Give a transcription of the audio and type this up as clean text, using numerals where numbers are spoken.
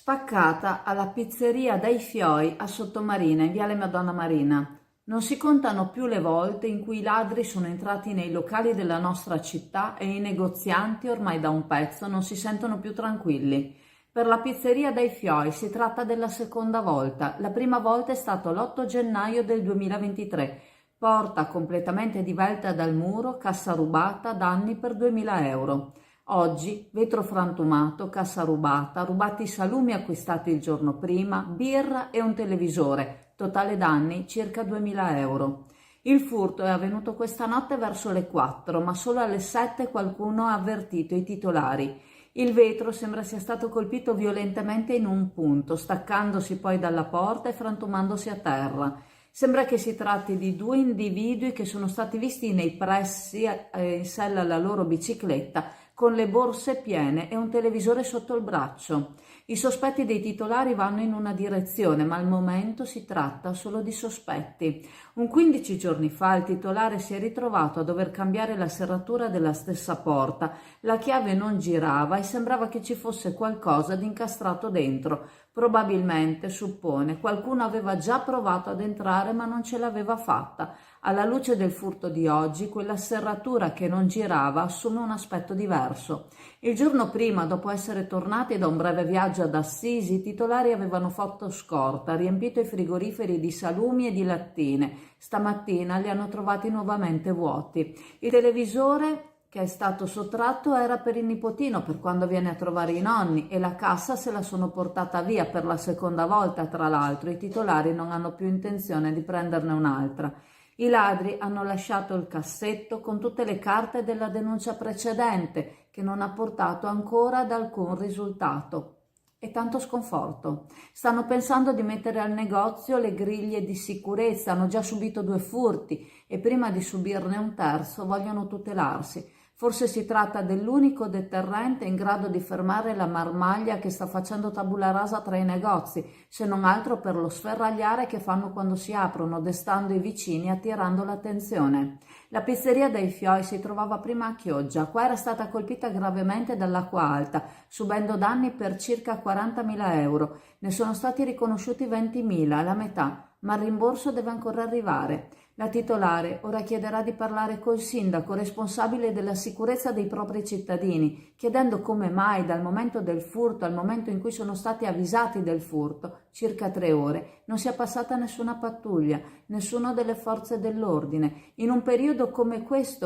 Spaccata alla pizzeria dei Fioi a Sottomarina, in Viale Madonna Marina. Non si contano più le volte in cui i ladri sono entrati nei locali della nostra città e i negozianti, ormai da un pezzo, non si sentono più tranquilli. Per la pizzeria dei Fioi si tratta della seconda volta. La prima volta è stato l'8 gennaio del 2023. Porta completamente divelta dal muro, cassa rubata, danni per 2000 euro. Oggi, vetro frantumato, cassa rubata, rubati i salumi acquistati il giorno prima, birra e un televisore, totale danni circa 2000 euro. Il furto è avvenuto questa notte verso le 4, ma solo alle 7 qualcuno ha avvertito i titolari. Il vetro sembra sia stato colpito violentemente in un punto, staccandosi poi dalla porta e frantumandosi a terra. Sembra che si tratti di due individui che sono stati visti nei pressi in sella alla loro bicicletta con le borse piene e un televisore sotto il braccio. I sospetti dei titolari vanno in una direzione, ma al momento si tratta solo di sospetti. 15 giorni fa il titolare si è ritrovato a dover cambiare la serratura della stessa porta. La chiave non girava e sembrava che ci fosse qualcosa di incastrato dentro. Probabilmente, suppone, qualcuno aveva già provato ad entrare ma non ce l'aveva fatta. Alla luce del furto di oggi, quella serratura che non girava assume un aspetto diverso. Il giorno prima, dopo essere tornati da un breve viaggio ad Assisi, i titolari avevano fatto scorta, riempito i frigoriferi di salumi e di lattine. Stamattina li hanno trovati nuovamente vuoti. Il televisore che è stato sottratto era per il nipotino per quando viene a trovare i nonni e la cassa se la sono portata via per la seconda volta, tra l'altro. I titolari non hanno più intenzione di prenderne un'altra. I ladri hanno lasciato il cassetto con tutte le carte della denuncia precedente, che non ha portato ancora ad alcun risultato. E tanto sconforto. Stanno pensando di mettere al negozio le griglie di sicurezza, hanno già subito 2 furti e prima di subirne un terzo vogliono tutelarsi. Forse si tratta dell'unico deterrente in grado di fermare la marmaglia che sta facendo tabula rasa tra i negozi, se non altro per lo sferragliare che fanno quando si aprono, destando i vicini e attirando l'attenzione. La pizzeria dei Fioi si trovava prima a Chioggia. Qua era stata colpita gravemente dall'acqua alta, subendo danni per circa 40.000 euro. Ne sono stati riconosciuti 20.000, la metà, ma il rimborso deve ancora arrivare. La titolare ora chiederà di parlare col sindaco responsabile della sicurezza dei propri cittadini, chiedendo come mai dal momento del furto al momento in cui sono stati avvisati del furto, circa 3 ore, non sia passata nessuna pattuglia, nessuno delle forze dell'ordine. In un periodo come questo